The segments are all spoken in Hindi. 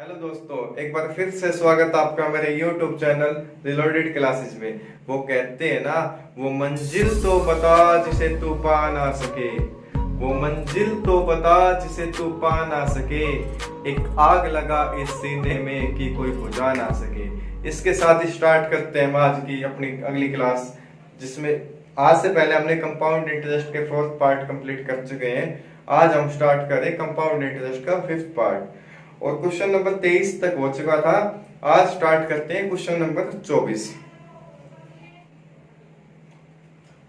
हेलो दोस्तों, एक बार फिर से स्वागत है आपका मेरे YouTube चैनल रिलोडेड क्लासेस में। वो कहते हैं ना, वो मंजिल तो बता जिसे तू पा ना सके, वो मंजिल तो बता जिसे तू पा ना सके, एक आग लगा इस सीने में कि कोई बुझा ना सके। इसके साथ ही स्टार्ट करते हैं हम आज की अपनी अगली क्लास, जिसमें आज से पहले हमने कंपाउंड इंटरेस्ट के फोर्थ पार्ट कंप्लीट कर चुके हैं। आज हम स्टार्ट करें कंपाउंड इंटरेस्ट का फिफ्थ पार्ट, और क्वेश्चन नंबर 23 तक हो चुका था। आज स्टार्ट करते हैं क्वेश्चन नंबर 24।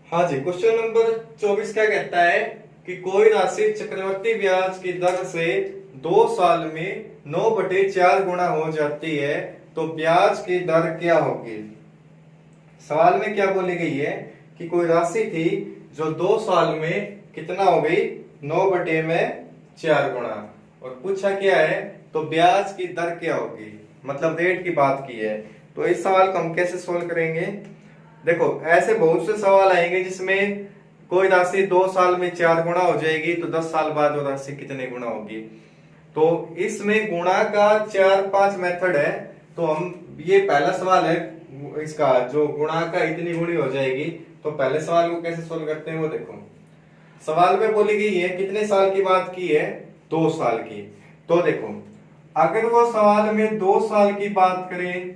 हाँ जी, क्वेश्चन नंबर 24 क्या कहता है कि कोई राशि चक्रवर्ती ब्याज की दर से 2 साल में 9/4 गुना हो जाती है, तो ब्याज की दर क्या होगी। सवाल में क्या बोली गई है कि कोई राशि थी जो 2 साल में कितना हो गई, 9/4 गुना, और पूछा क्या है तो ब्याज की दर क्या होगी, मतलब रेट की बात की है। तो इस सवाल को हम कैसे सोल्व करेंगे। देखो, ऐसे बहुत से सवाल आएंगे जिसमें कोई राशि 2 साल में 4 गुना हो जाएगी, तो 10 साल बाद वो राशि कितने गुना होगी। तो इसमें गुणा का 4-5 मेथड है। तो हम, ये पहला सवाल है इसका, जो गुणा का इतनी गुणी हो जाएगी। तो पहले सवाल को कैसे सोल्व करते हैं वो देखो। सवाल में बोली गई है कितने साल की बात की है, 2 साल की। तो देखो, अगर वो सवाल में 2 साल की बात करें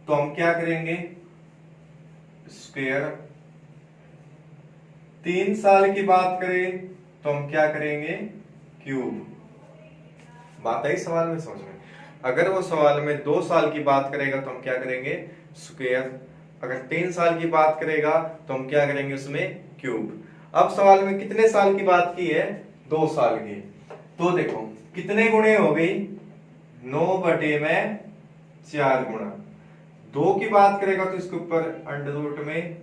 तो हम क्या करेंगे, स्क्वायर। 3 साल की बात करें तो हम क्या करेंगे, क्यूब। बात आई सवाल में समझ में। अगर वो सवाल में 2 साल की बात करेगा तो हम क्या करेंगे, स्क्वायर। अगर 3 साल की बात करेगा तो हम क्या करेंगे, उसमें क्यूब। अब सवाल में कितने साल की बात की है, 2 साल की। तो देखो कितने गुणे हो गई, 9/4 गुणा। 2 की बात करेगा तो इसके ऊपर अंडर रूट में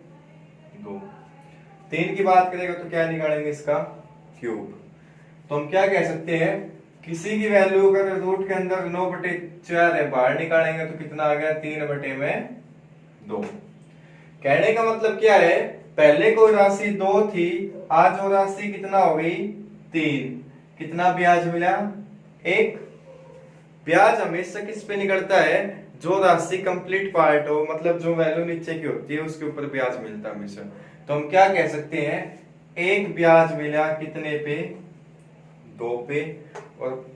2। 3 की बात करेगा तो क्या निकालेंगे, इसका क्यूब। तो हम क्या कह सकते हैं, किसी की वैल्यू अगर रूट के अंदर 9/4 है, बाहर निकालेंगे तो कितना आ गया, 3/2। कहने का मतलब क्या है, पहले कोई राशि 2 थी, आज वो राशि कितना हो गई, 3। कितना ब्याज मिला, 1। ब्याज हमेशा किस पे निकलता है, जो राशि कंप्लीट पार्ट हो, मतलब जो वैल्यू नीचे की होती है उसके ऊपर ब्याज मिलता है हमेशा। तो हम क्या कह सकते हैं, 1 ब्याज मिला कितने पे, 2 पे। और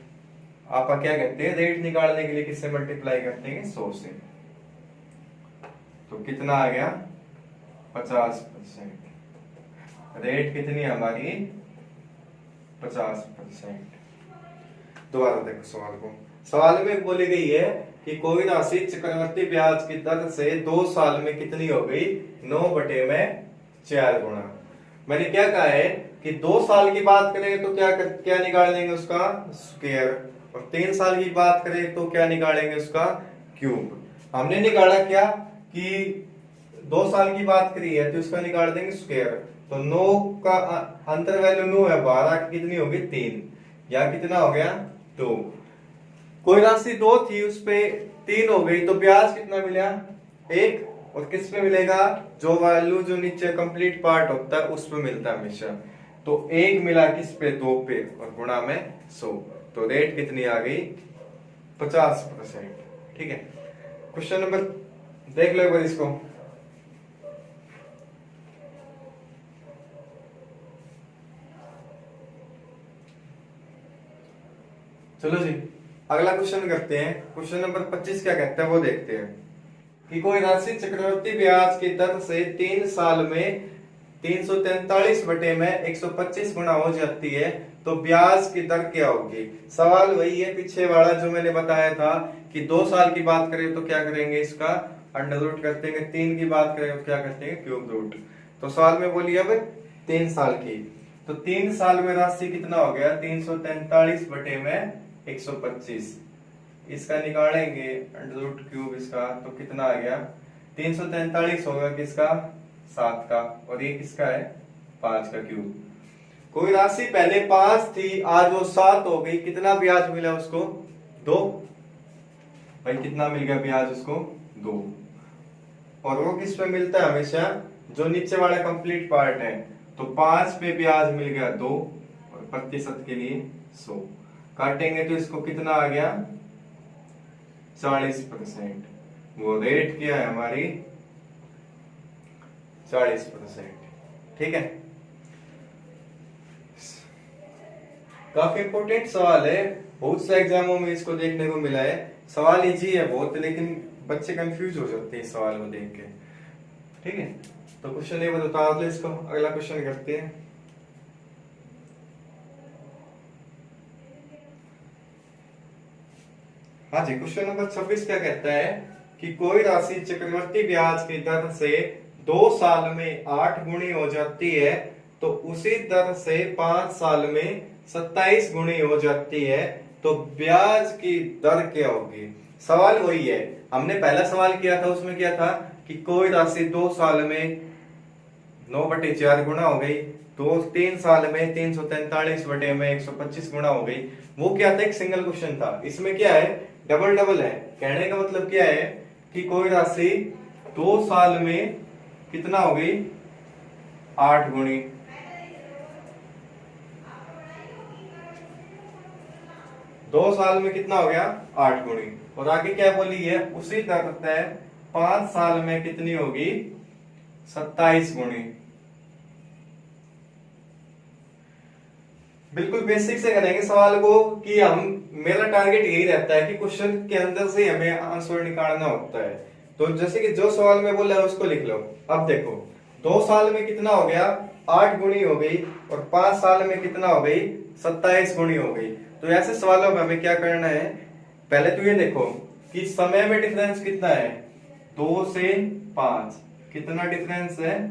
आप क्या कहते हैं, रेट निकालने के लिए किससे मल्टीप्लाई करते हैं, 100 से। तो कितना आ गया, 50%। रेट कितनी है हमारी, 50%। दोबारा देखो सवाल को। सवाल में बोली गई है कि कोई राशि चक्रवर्ती ब्याज की दर से 2 साल में कितनी हो गई, 9/4 गुना। मैंने क्या कहा है कि 2 साल की बात करें तो क्या निकाल देंगे, उसका स्क्वायर। और 3 साल की बात करें तो क्या निकालेंगे, उसका क्यूब। हमने निकाला क्या कि 2 साल की बात करी है तो उसका निकाल देंगे स्क्वायर। तो 9 का अंतर वैल्यू 9 है, 12 कितनी होगी, 3। या कितना हो गया, 2। कोई राशि 2 थी, उस पे 3 हो गई, तो ब्याज कितना मिला, 1। और किस पे मिलेगा, जो वैल्यू जो नीचे कंप्लीट पार्ट होता है उस पे मिलता है हमेशा। तो 1 मिला किस पे, 2 पे, और गुणा में 100। तो रेट कितनी आ गई, 50%। ठीक है। क्वेश्चन नंबर देख लो एक बार इसको। चलो जी, अगला क्वेश्चन करते हैं। क्वेश्चन नंबर 25 क्या कहता है वो देखते हैं कि कोई राशि चक्रवर्ती ब्याज की दर से 3 साल में 343 बटे में 125 गुना हो जाती है, तो ब्याज की दर क्या होगी। सवाल वही है पीछे वाला जो मैंने बताया था कि 2 साल की बात करें तो क्या करेंगे, इसका अंडर रूट करते हैं। 3 की बात करें तो क्या करते हैं, क्यूब रूट। तो सवाल में बोलिए अब 3 साल की। तो 3 साल में राशि कितना हो गया, 343 बटे में 125। इसका निकालेंगे अंडर रूट क्यूब इसका, तो कितना आ गया, 343 होगा किसका, 7 का, और ये किसका है, 5 का क्यूब। कोई राशि पहले 5 थी, आज वो 7 हो गई, कितना ब्याज मिला उसको, 2। भाई कितना मिल गया ब्याज उसको, 2। और वो किस पे मिलता है हमेशा, जो नीचे वाला कंप्लीट पार्ट है। तो 5 पे ब्याज मिल गया 2, और प्रतिशत के लिए 100। काटेंगे तो इसको कितना आ गया, 40%। वो रेट क्या है हमारी 40%। ठीक है, काफी इंपॉर्टेंट सवाल है, बहुत से एग्जामों में इसको देखने को मिला है। सवाल इजी है बहुत, लेकिन बच्चे कंफ्यूज हो जाते हैं इस सवाल को देख के। ठीक है, तो क्वेश्चन ये बता दो इसको, अगला क्वेश्चन करते हैं। हाँ जी, क्वेश्चन नंबर 26 क्या कहता है कि कोई राशि चक्रवर्ती ब्याज की दर से 2 साल में 8 गुनी हो जाती है, तो उसी दर से 5 साल में 27 गुनी हो जाती है, तो ब्याज की दर क्या होगी। सवाल वही है, हमने पहला सवाल किया था, उसमें क्या था कि कोई राशि 2 साल में 9/4 गुना हो गई, तो 3 साल में 343 बटे में 125 गुना हो गई। वो क्या था, एक सिंगल क्वेश्चन था। इसमें क्या है, डबल डबल है। कहने का मतलब क्या है कि कोई राशि 2 साल में कितना हो गई 8 गुनी, 2 साल में कितना हो गया 8 गुनी, और आगे क्या बोली है, उसी तरह 5 साल में कितनी होगी 27 गुनी। बिल्कुल बेसिक से करेंगे सवाल को कि हम, मेरा टारगेट यही रहता है कि क्वेश्चन के अंदर से हमें आंसर निकालना होता है। तो जैसे कि जो सवाल में बोला है उसको लिख लो। अब देखो 2 साल में कितना हो गया 8 गुनी हो गई, और 5 साल में कितना हो गई 27 गुनी हो गई। तो ऐसे सवालों में हमें क्या करना है, पहले तो ये देखो कि समय में डिफरेंस कितना है, 2 से 5 कितना डिफरेंस है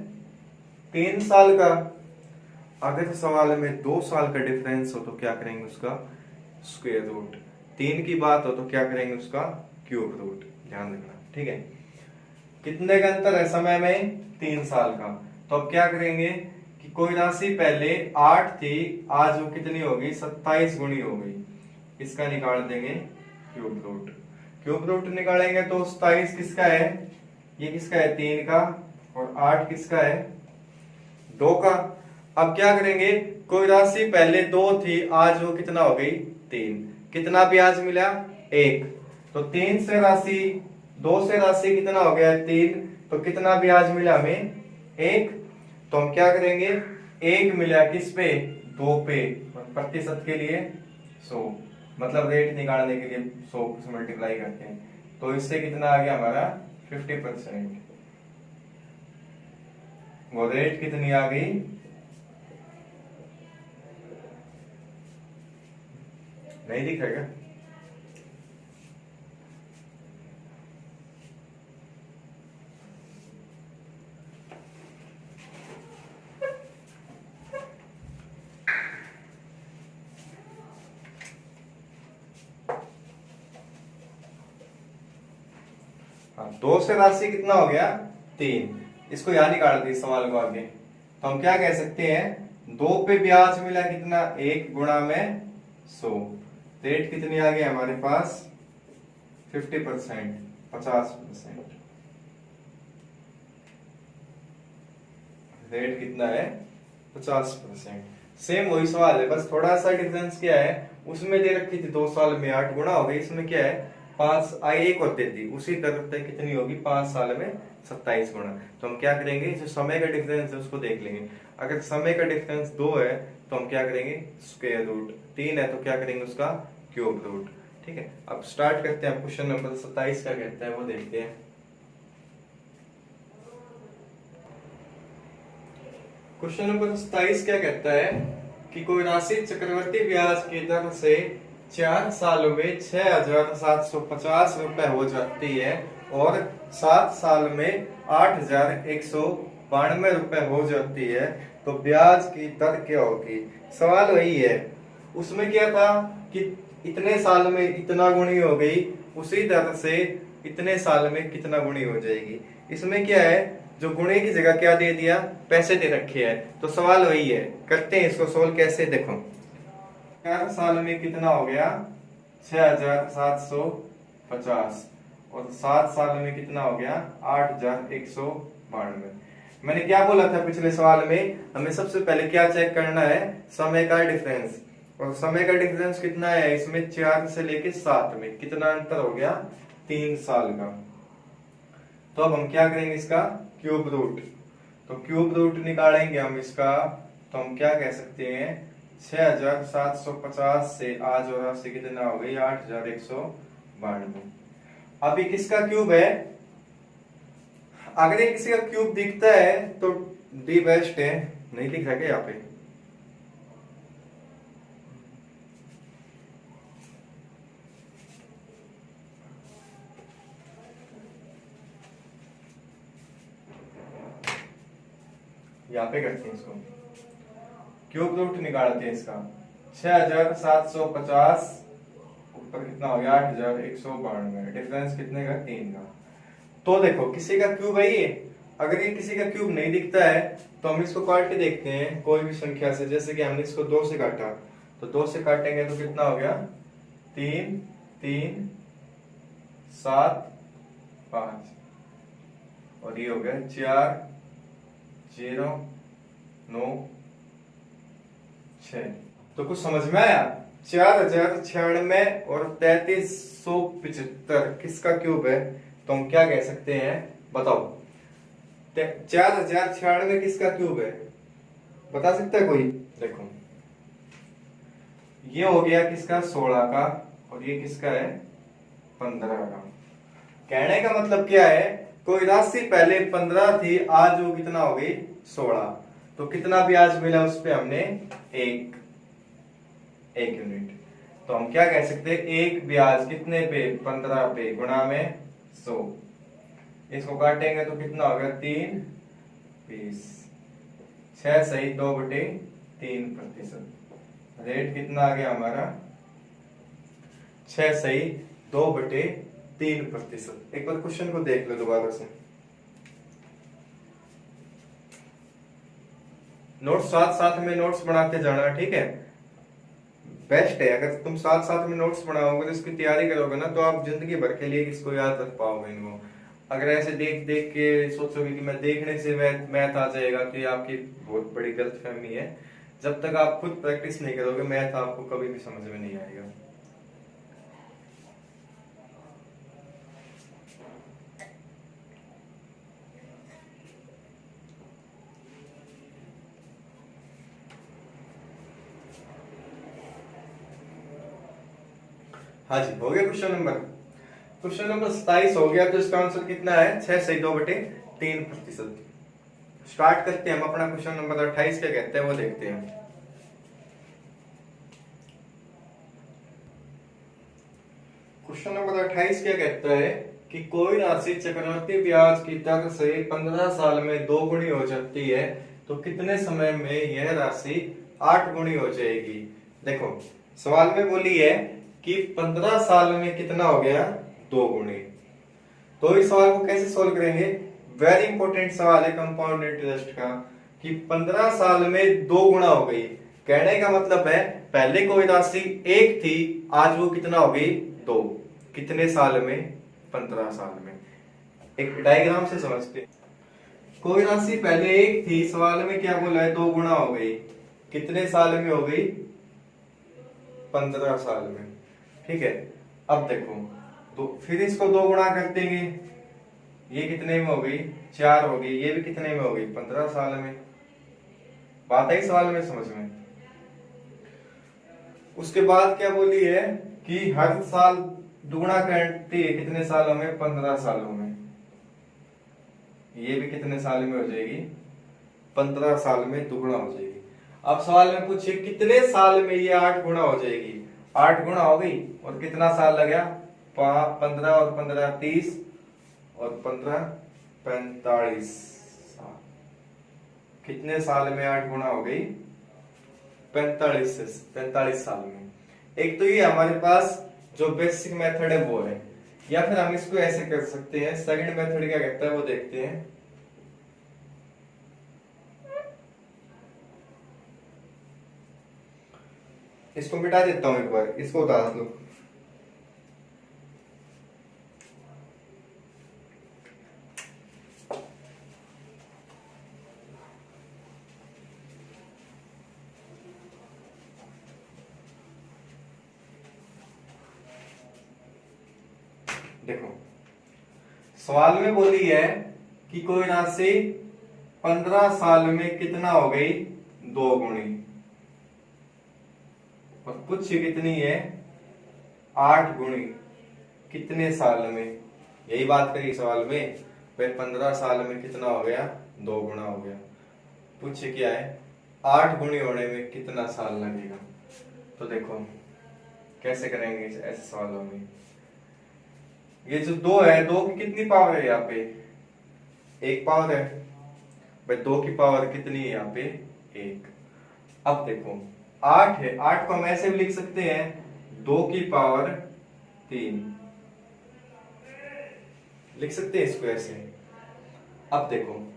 3 साल का। अगर सवाल में 2 साल का डिफरेंस हो तो क्या करेंगे उसका स्क्वायर रूट, 3 की बात हो तो क्या करेंगे उसका क्यूब रूट, ध्यान रखना। ठीक है, कितने का अंतर है समय में 3 साल का। तो अब क्या करेंगे कि कोई राशि पहले 8 थी, आज वो कितनी होगी 27 गुनी हो गई, इसका निकाल देंगे क्यूब रूट। क्यूब रूट निकालेंगे तो 27 किसका है, ये किसका है 3 का, और 8 किसका है 2 का। अब क्या करेंगे, कोई राशि पहले 2 थी, आज वो कितना हो गई 3, कितना ब्याज मिला 1, तो 3 से राशि 2 से राशि कितना हो गया 3, तो कितना ब्याज मिला हमें 1। तो हम क्या करेंगे, 1 मिला किस पे 2 पे, प्रतिशत के लिए 100, मतलब रेट निकालने के लिए 100 से मल्टीप्लाई करते हैं, तो इससे कितना आ गया हमारा 50%। वो रेट कितनी आ गई, नहीं दिख रहा क्या, हाँ 2 से राशि कितना हो गया 3, इसको यहां निकाल दी सवाल को आगे। तो हम क्या कह सकते हैं, 2 पे ब्याज मिला कितना 1 गुणा में 100, रेट कितनी आ गई हमारे पास 50%, 50%। रेट कितना है 50%। सेम वही सवाल है, बस थोड़ा सा डिफरेंस क्या है, उसमें दे रखी थी 2 साल में 8 गुना हो गई, इसमें क्या है 5 आई 1 और दे दी, उसी तरह तक कितनी होगी 5 साल में 27 गुना। तो हम क्या करेंगे, जो समय का डिफरेंस है उसको देख लेंगे। अगर समय का डिफरेंस 2 है तो हम क्या करेंगे स्क्वायर रूट, 3 है तो क्या करेंगे उसका क्यूब रूट। ठीक है, अब स्टार्ट करते हैं। क्वेश्चन नंबर 27 का कहता है वो देखते हैं। क्वेश्चन नंबर 27 क्या कहता है कि कोई राशि चक्रवर्ती ब्याज की दर से 4 सालों में 6,750 रुपए हो जाती है, और 7 साल में 8,192 रुपए हो जाती है, तो ब्याज की दर क्या होगी। सवाल वही है, उसमें क्या था कि इतने साल में इतना गुणी हो गई, उसी दर से इतने साल में कितना गुणी हो जाएगी। इसमें क्या है, जो गुणे की जगह क्या दे दिया पैसे दे रखे हैं, तो सवाल वही है। करते हैं इसको सोल्व कैसे, देखो 4 साल में कितना हो गया 6,750, और 7 साल में कितना हो गया 8,192। मैंने क्या बोला था पिछले सवाल में, हमें सबसे पहले क्या चेक करना है, समय का डिफरेंस। और समय का डिफरेंस कितना है इसमें, 4 से लेके 7 में कितना अंतर हो गया 3 साल का। तो अब हम क्या करेंगे, इसका क्यूब रूट। तो क्यूब रूट निकालेंगे हम इसका, तो हम क्या कह सकते हैं, 6750 से आज और राशि कितना हो गई, 8192। अब ये किसका क्यूब है, अगर ये किसी का क्यूब दिखता है तो डी बेस्ट है। नहीं दिख रहा क्या यहाँ पे, यहाँ पे करते हैं इसको, क्यूब रूट निकालते हैं इसका। 6750 ऊपर कितना हो गया, 8192, डिफरेंस कितने का, 3 का। तो देखो किसी का क्यूब है ये, अगर ये किसी का क्यूब नहीं दिखता है तो हम इसको काट के देखते हैं कोई भी संख्या से। जैसे कि हमने इसको 2 से काटा, तो 2 से काटेंगे तो कितना हो गया, 3 3 7 5, और ये हो गया 4 0 9 6। तो कुछ समझ में आया, 4096 और 3375 किसका क्यूब है, तो हम क्या कह सकते हैं, बताओ। 4096 किसका क्यूब है, बता सकता है कोई, देखो ये हो गया किसका, 16 का, और ये किसका है, 15 का। कहने का मतलब क्या है, कोई राशि पहले 15 थी, आज वो कितना हो गई, 16। तो कितना ब्याज मिला उस पे हमने, एक यूनिट। तो हम क्या कह सकते हैं, एक ब्याज कितने पे, 15 पे, गुणा में 100। इसको काटेंगे तो कितना होगा, 3 20, 6 सही 2/3%। रेट कितना आ गया हमारा, 6 सही 2/3%। एक बार क्वेश्चन को देख लो दोबारा से। नोट्स साथ साथ में नोट्स बनाते जाना, ठीक है, बेस्ट है। अगर तुम साथ साथ में नोट्स बनाओगे तो इसकी तैयारी करोगे ना, तो आप जिंदगी भर के लिए इसको याद रख पाओगे इनको। अगर ऐसे देख देख के सोचोगे कि मैं देखने से मैथ आ जाएगा, तो ये आपकी बहुत बड़ी गलतफहमी है। जब तक आप खुद प्रैक्टिस नहीं करोगे, मैथ आपको कभी भी समझ में नहीं आएगा। हाँ जी, हो गया क्वेश्चन नंबर 27 हो गया। तो इसका आंसर कितना है, 6 सही 2/3%। स्टार्ट करते हैं हम अपना क्वेश्चन नंबर 28 क्या कहते हैं वो देखते हैं। क्वेश्चन नंबर 28 क्या कहता है कि कोई राशि चक्रवृद्धि ब्याज की दर से 15 साल में 2 गुनी हो जाती है, तो कितने समय में यह राशि 8 गुनी हो जाएगी। देखो सवाल में बोली है कि 15 साल में कितना हो गया, 2 गुनी। तो इस सवाल को कैसे सोल्व करेंगे, वेरी इंपॉर्टेंट सवाल है कंपाउंड इंटरेस्ट का, कि 15 साल में 2 गुना हो गई। कहने का मतलब है पहले कोई राशि 1 थी, आज वो कितना हो गई, 2। कितने साल में, 15 साल में। एक डायग्राम से समझते, कोई राशि पहले 1 थी, सवाल में क्या बोला है, 2 गुना हो गई। कितने साल में हो गई, 15 साल में, ठीक है। अब देखो, तो फिर इसको 2 गुणा कर देंगे, ये कितने में हो गई, 4 हो गई। ये भी कितने में हो गई, 15 साल में। बात आई सवाल में समझ में। उसके बाद क्या बोली है कि हर साल दुगुना करती है, कितने सालों में, 15 सालों में। ये भी कितने साल में हो जाएगी, 15 साल में दुगुना हो जाएगी। अब सवाल में पूछे कितने साल में ये 8 गुना हो जाएगी। 8 गुना हो गई, और कितना साल लगा, 15 और 15 30, और 15 45 साल। कितने साल में 8 गुना हो गई, 45 साल में। एक तो ये हमारे पास जो बेसिक मेथड है वो है, या फिर हम इसको ऐसे कर सकते हैं। सेकंड मेथड क्या कहता है वो देखते हैं। इसको मिटा देता हूं एक बार, इसको उतार दो। देखो सवाल में बोली है कि कोई राशि 15 साल में कितना हो गई, 2 गुणी, और पूछ कितनी है, 8 गुणी कितने साल में। यही बात करी सवाल में, भाई 15 साल में कितना हो गया, 2 गुना हो गया। पूछे क्या है, 8 गुणी होने में कितना साल लगेगा। तो देखो कैसे करेंगे ऐसे सवालों में। ये जो 2 है, 2 की कितनी पावर है यहाँ पे, 1 पावर है भाई। 2 की पावर कितनी है यहाँ पे, 1। अब देखो 8 है, 8 को हम ऐसे भी लिख सकते हैं 2 की पावर 3, लिख सकते हैं इसको ऐसे। अब देखो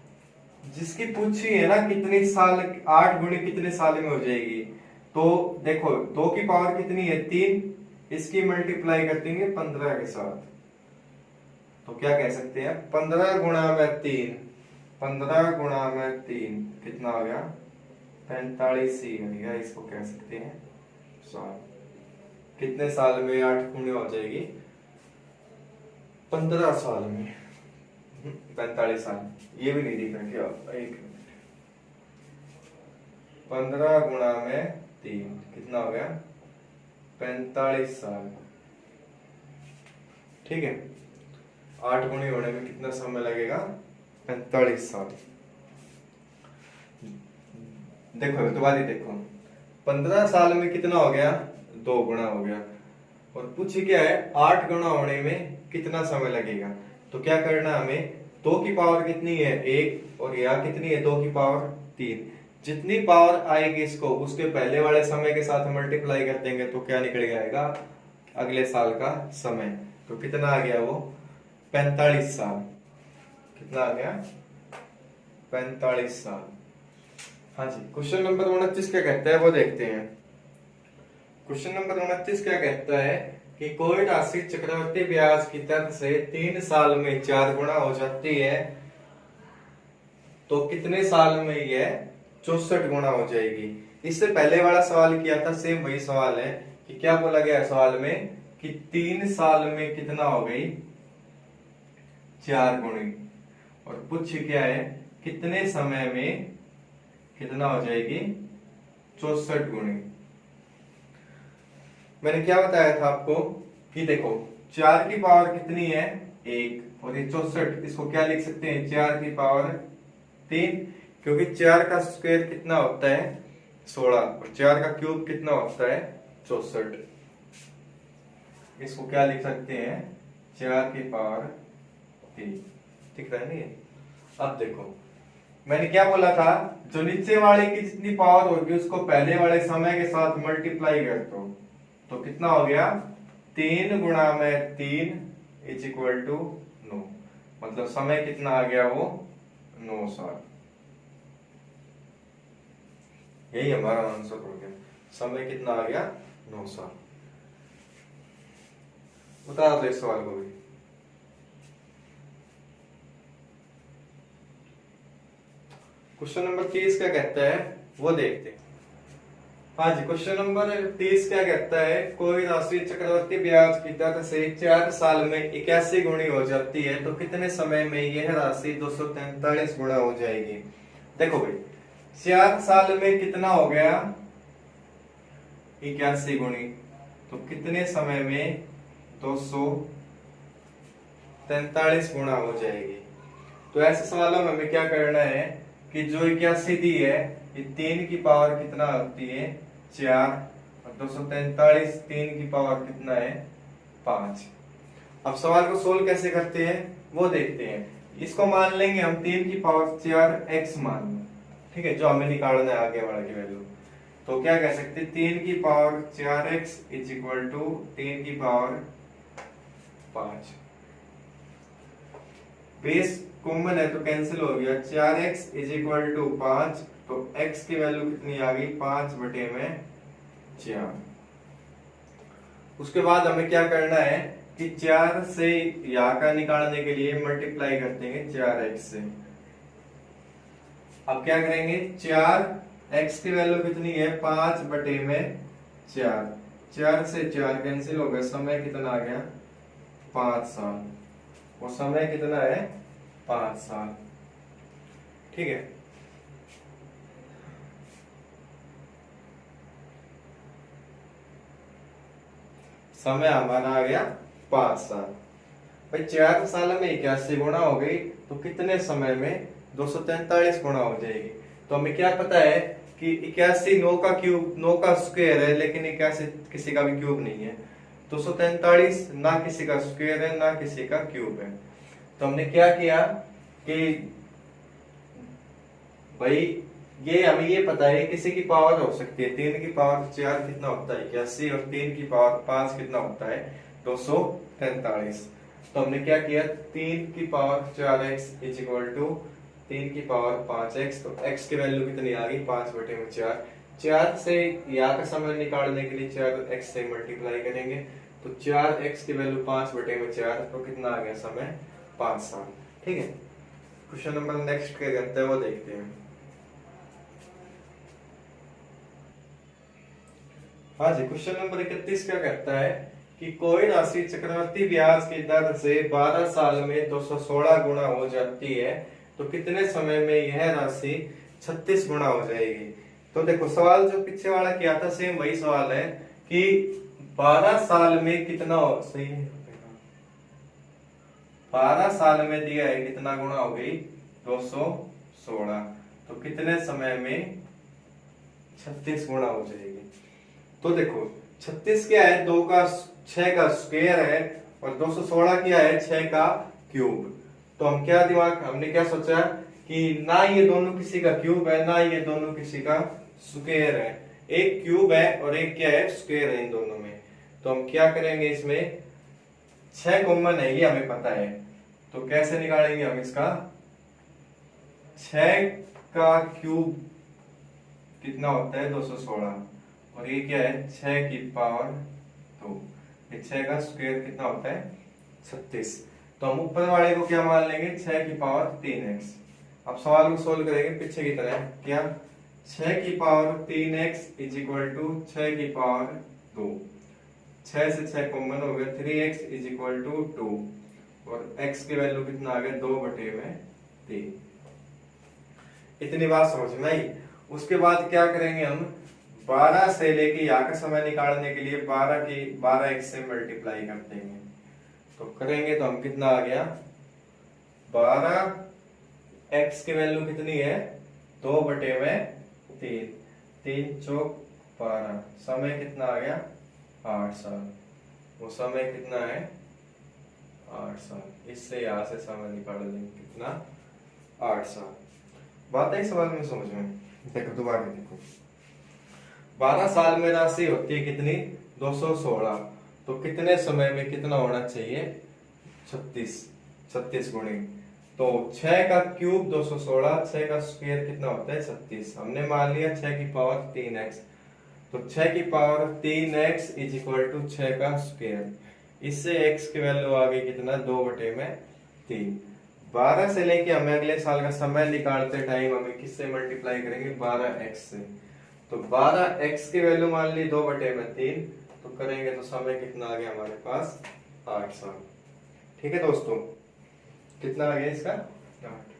जिसकी पूछी है ना कितनी साल, 8 गुणी कितने साल में हो जाएगी, तो देखो 2 की पावर कितनी है, 3, इसकी मल्टीप्लाई कर देंगे 15 के साथ, तो क्या कह सकते हैं 15 गुणा में 3, 15 गुणा में 3 कितना हो गया, 45 ही हो गया। इसको कह सकते हैं साल। कितने साल में 8 गुणी हो जाएगी, 15 साल में 45 साल। ये भी नहीं दिख रहा क्या, 1 मिनट, 15 गुणा में 3 कितना हो गया, 45 साल। ठीक है, 8 गुणी होने में कितना समय लगेगा, 45 साल। देखो तो बात ही देखो, 15 साल में कितना हो गया, 2 गुना हो गया, और पूछे क्या है 8 गुना होने में कितना समय लगेगा। तो क्या करना है हमें, 2 की पावर कितनी है, 1, और यहाँ कितनी है 2 की पावर 3। जितनी पावर आएगी इसको उसके पहले वाले समय के साथ मल्टीप्लाई कर देंगे तो क्या निकल जाएगा, अगले साल का समय। तो कितना आ गया वो, 45 साल। कितना आ गया, 45 साल। हाँ जी, क्वेश्चन नंबर 29 क्या कहता है वो देखते हैं। क्वेश्चन नंबर 29 क्या कहता है कि कोई राशि चक्रवृद्धि ब्याज की दर से 3 साल में 4 गुना हो जाती है, तो कितने साल में यह 64 गुना हो जाएगी। इससे पहले वाला सवाल किया था, सेम वही सवाल है कि क्या बोला गया सवाल में कि 3 साल में कितना हो गई, 4 गुणी, और पूछ क्या है कितने समय में कितना हो जाएगी, 64 गुणी। मैंने क्या बताया था आपको कि देखो 4 की पावर कितनी है, 1, और ये 64, इसको क्या लिख सकते हैं 4 की पावर 3, क्योंकि 4 का स्क्वायर कितना होता है 16, और 4 का क्यूब कितना होता है 64। इसको क्या लिख सकते हैं 4 की पावर 3। ठीक है नहीं। अब देखो मैंने क्या बोला था, जो नीचे वाले की जितनी पावर होगी उसको पहले वाले समय के साथ मल्टीप्लाई कर दो, तो कितना हो गया 3 गुणा में 3 इज इक्वल टू 9। मतलब समय कितना आ गया वो 9 साल। यही हमारा आंसर हो गया, समय कितना आ गया 9 साल। बता दो इस सवाल को भी। क्वेश्चन नंबर 30 क्या कहता है वो देखते हैं। हाँ जी, क्वेश्चन नंबर 30 क्या कहता है, कोई राशि चक्रवृद्धि ब्याज की दर से 4 साल में 81 गुणी हो जाती है, तो कितने समय में यह राशि 243 गुणा हो जाएगी। देखो भाई 4 साल में कितना हो गया 81 गुणी, तो कितने समय में 243 गुणा हो जाएगी। तो ऐसे सवालों में हमें क्या करना है कि जो 81 दी है ये 3 की पावर कितना होती है 4, और 243 3 की पावर कितना है 5। अब सवाल को सोल्व कैसे करते हैं वो देखते हैं। इसको मान लेंगे हम 3 की पावर 4x मान लें, ठीक है, जो हमें निकालना है आगे वाला की वैल्यू। तो क्या कह सकते हैं 3 की power 4x is equal to 3 की पावर 5। बेस कॉमन है तो कैंसिल हो गया, 4x इज इक्वल टू 5, तो x की वैल्यू कितनी आ गई 5/4। उसके बाद हमें क्या करना है कि 4 से यहाँ का निकालने के लिए मल्टीप्लाई कर देंगे 4x से। अब क्या करेंगे 4x की वैल्यू कितनी है 5/4, 4 से 4 कैंसिल हो गया, समय कितना आ गया 5 साल, वो समय कितना है 5 साल। ठीक है, समय हमारा आ गया 5 साल। भाई 4 साल में 81 गुणा हो गई, तो कितने समय में 243 गुणा हो जाएगी। तो हमें क्या पता है कि 81 9 का क्यूब, 9 का स्क्वायर है, लेकिन 81 किसी का भी क्यूब नहीं है। 243 ना किसी का स्क्वायर है ना किसी का क्यूब है। तो हमने क्या किया कि भाई ये हमें ये पता है किसी की पावर हो सकती है, 3 की पावर 4 कितना होता है 81, और 3 की पावर 5 कितना होता है 243। तो हमने क्या किया, 3 की power 4x is equal to 3 की पावर 5x। तो x की वैल्यू कितनी आ गई 5/4। 4 से यहाँ का समय निकालने के लिए 4x से मल्टीप्लाई करेंगे, तो 4x की वैल्यू 5/4, तो कितना आ गया समय 5 साल। ठीक है, क्वेश्चन नंबर नेक्स्ट क्या करते हैं वो देखते हैं। हाँ जी, क्वेश्चन नंबर 31 क्या कहता है कि कोई राशि चक्रवर्ती ब्याज की दर से 12 साल में 216 गुणा हो जाती है, तो कितने समय में यह राशि 36 गुणा हो जाएगी। तो देखो सवाल जो पीछे वाला किया था सेम वही सवाल है कि 12 साल में कितना हो, सही है 12 साल में दिया है कितना गुणा हो गई 216, तो कितने समय में 36 गुणा हो जाएगी। तो देखो 36 क्या है 2 का 6 का स्क्वायर है, और 216 क्या है 6 का क्यूब। तो हम क्या हमने क्या सोचा कि ना ये दोनों किसी का क्यूब है ना ये दोनों किसी का स्क्वायर है, एक क्यूब है और एक क्या है स्क्वायर है इन दोनों में। तो हम क्या करेंगे, इसमें 6 कॉमन है ये हमें पता है, तो कैसे निकालेंगे हम इसका, 6 का क्यूब कितना होता है 216, और ये क्या है 6 की पावर 2, 6 का स्क्वायर कितना होता है 36। तो हम ऊपर वाले को क्या मान लेंगे 6 की पावर 3x। अब सवाल को सोल्व करेंगे पीछे की तरह, क्या 6 की power 3x is equal to 6 की पावर 2, 6 से 6 कॉमन हो गया, 3x इज इक्वल टू 2, और x की वैल्यू कितना आ गया 2/3। इतनी बात समझ में आई। उसके बाद क्या करेंगे हम, 12 से लेके यहाँ का समय निकालने के लिए 12x से मल्टीप्लाई कर देंगे। तो करेंगे तो हम कितना आ गया 12x की वैल्यू कितनी है 2/3, 3 चौक 12, समय कितना आ गया 8 साल, वो समय कितना है 8 साल। इससे यहाँ से समय निकाल लेंगे कितना 8 साल। बात है सवाल में समझ में, देखो दोबारा देखो, 12 साल में राशि होती है कितनी 216, तो कितने समय में कितना होना चाहिए 36 गुणी, तो 6 का क्यूब 216, 6 का स्क्वायर कितना होता है 36। हमने मान लिया 6 की पावर 3x, तो 6 की power 3x is equal to 6 का स्क्वायर। इससे x की वैल्यू आ गई कितना 2/3। 12 से लेके हमें अगले साल का समय निकालते टाइम हमें किससे मल्टीप्लाई करेंगे 12x से। तो 12x की वैल्यू मान ली 2/3, तो करेंगे तो समय कितना आ गया हमारे पास 8 साल। ठीक है दोस्तों, कितना आ गया इसका 8।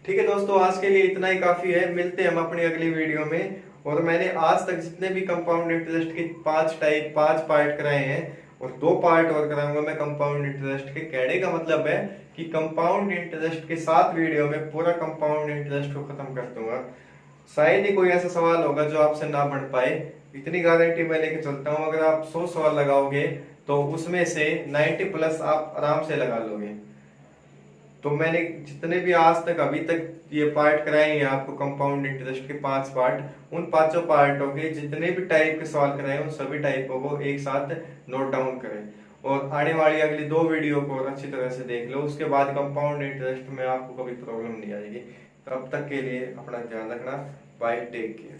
ठीक है दोस्तों, आज के लिए इतना ही काफी है, मिलते हैं हम अपनी अगली वीडियो में। और मैंने आज तक जितने भी कंपाउंड इंटरेस्ट के 5 पार्ट कराए हैं, और 2 पार्ट और कराऊंगा मैं कंपाउंड इंटरेस्ट के। कहने का मतलब है कि कंपाउंड इंटरेस्ट के 7 वीडियो में पूरा कंपाउंड इंटरेस्ट को खत्म कर दूंगा। शायद ही कोई ऐसा सवाल होगा जो आपसे ना बढ़ पाए, इतनी गारंटी मैं लेके चलता हूँ। अगर आप 100 सवाल लगाओगे तो उसमें से 90+ आप आराम से लगा लोगे। तो मैंने जितने भी आज तक अभी तक ये पार्ट कराए हैं आपको कंपाउंड इंटरेस्ट के 5 पार्ट, उन 5 पार्टों के जितने भी टाइप के सवाल कराए उन सभी टाइपों को एक साथ नोट डाउन करें, और आने वाली अगली 2 वीडियो को अच्छी तरह से देख लो। उसके बाद कंपाउंड इंटरेस्ट में आपको कभी प्रॉब्लम नहीं आएगी। तब तक के लिए अपना ध्यान रखना। Bye, take care.